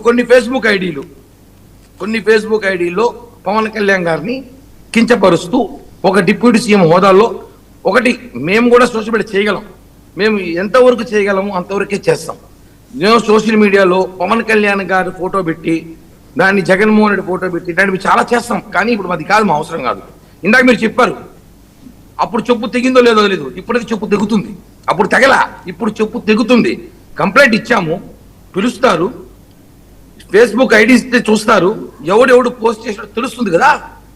కొన్ని ఫేస్బుక్ ఐడీలో పవన్ కళ్యాణ్ గారిని కించపరుస్తూ ఒక డిప్యూటీ సీఎం హోదాలో ఒకటి మేము కూడా సోషల్ మీడియా చేయగలం, మేము ఎంతవరకు చేయగలము అంతవరకే చేస్తాం. నేను సోషల్ మీడియాలో పవన్ కళ్యాణ్ గారి ఫోటో పెట్టి దాన్ని జగన్మోహన్ రెడ్డి ఫోటో పెట్టి దాన్ని చాలా చేస్తాం, కానీ ఇప్పుడు అది కాదు, మా అవసరం కాదు. ఇందాక మీరు చెప్పారు అప్పుడు చెప్పు తెగిందో లేదో తెలియదు, ఇప్పుడైతే చెప్పు తెగుతుంది. అప్పుడు తెగలా, ఇప్పుడు చెప్పు తెగుతుంది. కంప్లైంట్ ఇచ్చాము, పిలుస్తారు, ఫేస్బుక్ ఐడీస్ చూస్తారు, ఎవడెవడు పోస్ట్ చేసినట్టు తెలుస్తుంది కదా,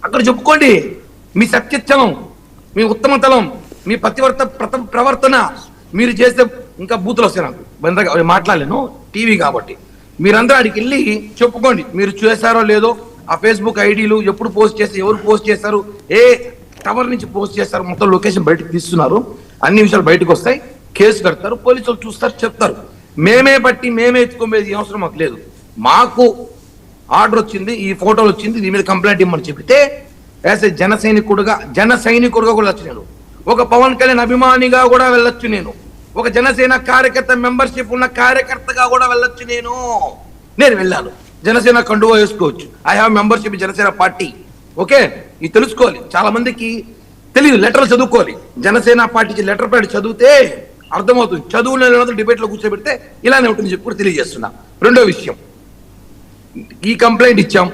అక్కడ చెప్పుకోండి మీ సత్యత్వం, మీ ఉత్తమతలం, మీ ప్రవర్తన. మీరు చేస్తే ఇంకా బూతులు వస్తాయి, నాకు మాట్లాడలేను టీవీ కాబట్టి. మీరందరూ అడిగి వెళ్ళి చెప్పుకోండి మీరు చేశారో లేదో. ఆ ఫేస్బుక్ ఐడీలు ఎప్పుడు పోస్ట్ చేస్తే, ఎవరు పోస్ట్ చేస్తారు, ఏ టవర్ నుంచి పోస్ట్ చేస్తారు, మొత్తం లొకేషన్ బయటకు తీస్తున్నారు, అన్ని విషయాలు బయటకు వస్తాయి, కేసు కడతారు, పోలీసులు చూస్తారు, చెప్తారు. మేమే ఎత్తుకోమేది అవసరం మాకు లేదు. మాకు ఆర్డర్ వచ్చింది, ఈ ఫోటోలు వచ్చింది, దీని మీద కంప్లైంట్ ఇవ్వమని చెప్తే యాజ్ ఏ జన సైనికుడుగా కూడా వెళ్ళొచ్చు నేను, ఒక పవన్ కళ్యాణ్ అభిమానిగా కూడా వెళ్ళొచ్చు నేను, ఒక జనసేన కార్యకర్త మెంబర్షిప్ ఉన్న కార్యకర్తగా కూడా వెళ్ళొచ్చు నేను వెళ్ళాను. జనసేన కండువా వేసుకోవచ్చు, I have membership Janasena party. Okay, ఇది తెలుసుకోవాలి, చాలా మందికి తెలియదు. లెటర్లు చదువుకోవాలి, జనసేన పార్టీకి లెటర్ ప్యాడ్ చదివితే అర్థమవుతుంది. చదువులో డిబేట్ లో కూర్చోబెడితే ఇలానే ఉంటుంది చెప్పి కూడా తెలియజేస్తున్నా. రెండో విషయం, ఈ కంప్లైంట్ ఇచ్చాం,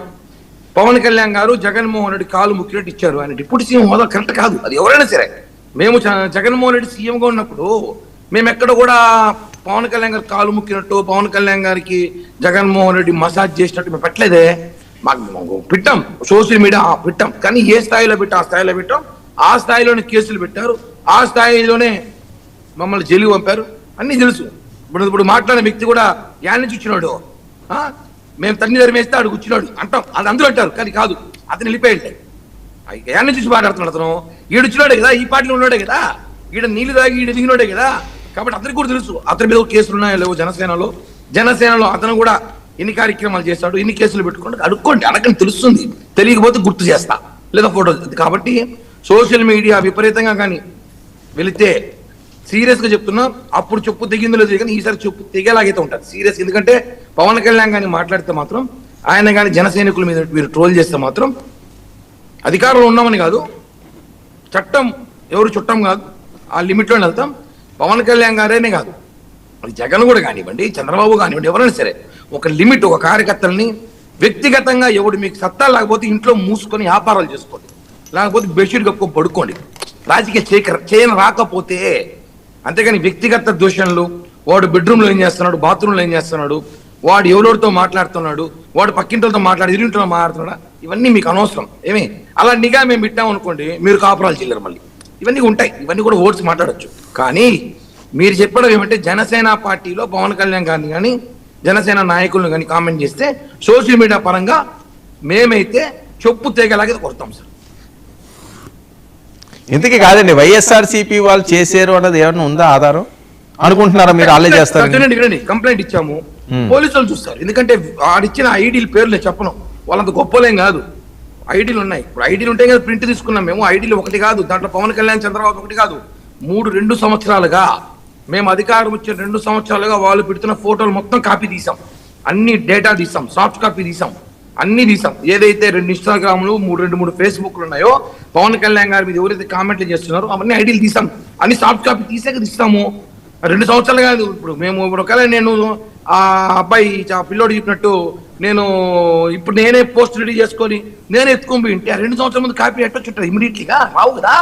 పవన్ కళ్యాణ్ గారు జగన్మోహన్ రెడ్డి కాలు ముక్కినట్టు ఇచ్చారు. ఆయన డిప్యూటీ సీఎం హోదా కరెక్ట్ కాదు, అది ఎవరైనా సరే. మేము జగన్మోహన్ రెడ్డి సీఎంగా ఉన్నప్పుడు మేము ఎక్కడ కూడా పవన్ కళ్యాణ్ గారు కాలు ముక్కినట్టు, పవన్ కళ్యాణ్ గారికి జగన్మోహన్ రెడ్డి మసాజ్ చేసినట్టు మేము పెట్టలేదే. మాకు పెట్టాం, సోషల్ మీడియా పెట్టాం, కానీ ఏ స్థాయిలో పెట్టాం ఆ స్థాయిలో పెట్టాం. ఆ స్థాయిలోనే కేసులు పెట్టారు, ఆ స్థాయిలోనే మమ్మల్ని జైలుకి పంపారు, అన్నీ తెలుసు. ఇప్పుడు మాట్లాడిన వ్యక్తి కూడా యాడ్ నుంచి వచ్చినాడు, మేము తన్ని ధర్మేస్తే ఆడు కూర్చున్నాడు అంటాం, అది అందరూ అంటారు, కానీ కాదు, అతను వెళ్ళిపోయింటాయి. యాడ్ నుంచి మాట్లాడుతున్నాడు అతను, ఈడుచ్చినాడే కదా, ఈ పార్టీలో ఉన్నాడే కదా, ఈడ నీళ్ళు తాగి ఈడ దిగినాడే కదా, కాబట్టి అతనికి కూడా తెలుసు అతని మీద కేసులు ఉన్నాయో లేవు. జనసేనలో అతను కూడా ఎన్ని కార్యక్రమాలు చేస్తాడు, ఎన్ని కేసులు పెట్టుకోండి, అడుక్కోండి, అడగని తెలుస్తుంది. తెలియకపోతే గుర్తు చేస్తా లేదా ఫోటో. కాబట్టి సోషల్ మీడియా విపరీతంగా కానీ వెళితే సీరియస్గా చెప్తున్నా, అప్పుడు చెప్పు తెగిందో లేదు, కానీ ఈసారి చెప్పు తెగేలాగైతే ఉంటుంది సీరియస్. ఎందుకంటే పవన్ కళ్యాణ్ కానీ మాట్లాడితే మాత్రం, ఆయన కానీ జన సైనికుల మీద మీరు ట్రోల్ చేస్తే మాత్రం, అధికారంలో ఉన్నామని కాదు, చట్టం ఎవరు చుట్టం కాదు, ఆ లిమిట్లోనే వెళ్తాం. పవన్ కళ్యాణ్ గారేనే కాదు, అది జగన్ కూడా కానివ్వండి, చంద్రబాబు కానివ్వండి, ఎవరైనా సరే ఒక లిమిట్, ఒక కార్యకర్తల్ని వ్యక్తిగతంగా ఎవడు మీకు సత్తా లేకపోతే ఇంట్లో మూసుకొని వ్యాపారాలు చేసుకోండి, లేకపోతే బెడ్షీట్ కప్పుకొని పడుకోండి, రాజకీయ చేయని రాకపోతే. అంతేగాని వ్యక్తిగత దూషణలు, వాడు బెడ్రూమ్లో ఏం చేస్తున్నాడు, బాత్రూంలో ఏం చేస్తున్నాడు, వాడు ఎవరితో మాట్లాడుతున్నాడు, వాడు పక్కింటితో ఇరుంటిలో మాట్లాడుతున్నాడా, ఇవన్నీ మీకు అనవసరం. ఏమి అలా నిఘా మేము పెట్టామనుకోండి, మీరు కాపురాలు చేయలేరు మళ్ళీ. ఇవన్నీ ఉంటాయి, ఇవన్నీ కూడా ఓట్స్ మాట్లాడచ్చు. కానీ మీరు చెప్పడం ఏమంటే, జనసేన పార్టీలో పవన్ కళ్యాణ్ గారిని కానీ జనసేన నాయకులను కానీ కామెంట్ చేస్తే సోషల్ మీడియా పరంగా మేమైతే చెప్పు తేగలాగే కొడతాం సార్. ఇంతకీ కాదండి, వైఎస్ఆర్సీపీ వాళ్ళు చేశారు అన్నది ఏమన్నా ఉందా ఆధారం అనుకుంటున్నారా మీరు? వాళ్ళే చేస్తారు. కంప్లైంట్ ఇచ్చాము, పోలీసులు చూస్తారు. ఎందుకంటే ఆడిచ్చిన ఐడీల పేర్లు చెప్పను, వాళ్ళంత గొప్పలేం కాదు, ఐడీలు ఉన్నాయి. ఇప్పుడు ఐడీలు ఉంటాయి కదా, ప్రింట్ తీసుకున్నాం మేము. ఐడీలు ఒకటి కాదు, దాంట్లో పవన్ కళ్యాణ్ చంద్రబాబు ఒకటి కాదు, 2 సంవత్సరాలుగా మేము అధికారం వచ్చిన 2 సంవత్సరాలుగా వాళ్ళు పెడుతున్న ఫోటోలు మొత్తం కాపీ తీసాం, అన్ని డేటా తీసాం, సాఫ్ట్ కాపీ తీసాం, అన్ని తీసాం. ఏదైతే 2 ఇన్స్టాగ్రామ్లు 2-3 ఫేస్బుక్లు ఉన్నాయో పవన్ కళ్యాణ్ గారి మీద ఎవరైతే కామెంట్లు చేస్తున్నారో అవన్నీ ఐడీలు తీసాం, అన్ని సాఫ్ట్ కాపీ తీసాక తీస్తాము. 2 సంవత్సరాలు కాదు. ఇప్పుడు మేము ఒకవేళ నేను ఆ అబ్బాయి పిల్లోడు చెప్పినట్టు ఇప్పుడు నేనే పోస్ట్ రెడీ చేసుకొని నేనే ఎత్తుకొని ఉంటే 2 సంవత్సరాల ముందు కాపీ ఎట్టొచ్చుంటారు, ఇమీడియట్లీగా రావు కదా.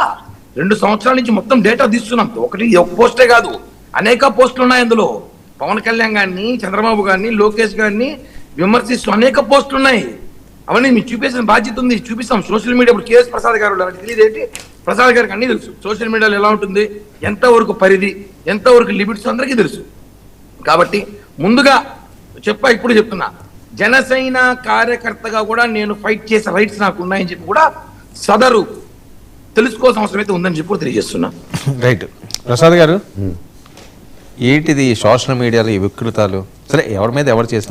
2 సంవత్సరాల నుంచి మొత్తం డేటా తీస్తున్నాం. ఒక పోస్టే కాదు, అనేక పోస్టులు ఉన్నాయి అందులో. పవన్ కళ్యాణ్ గారిని, చంద్రబాబు గారిని, లోకేష్ గారిని విమర్శిస్తూ అనేక పోస్టులు ఉన్నాయి. అవన్నీ మీకు చూపించిన బాధ్యత ఉంది, చూపిస్తాం. సోషల్ మీడియా ఇప్పుడు కేఎస్ ప్రసాద్ గారు తెలియదు ఏంటి, ప్రసాద్ గారికి అన్నీ తెలుసు. సోషల్ మీడియాలో ఎలా ఉంటుంది, ఎంతవరకు పరిధి, ఎంతవరకు లిమిట్స్ అందరికీ తెలుసు. కాబట్టి ముందుగా ఇప్పుడు చెప్తున్నా, జనసేన కార్యకర్తగా కూడా నేను ఫైట్ చేసే రైట్స్ నాకు ఉన్నాయని చెప్పి కూడా సదరు తెలుసుకోవాల్సిన అవసరం అయితే ఉందని చెప్పి తెలియజేస్తున్నా. రైట్. ప్రసాద్ గారు, ఏంటిది సోషల్ మీడియాలో ఈ వికృతాలు? సరే, ఎవరి మీద ఎవరు చేసిన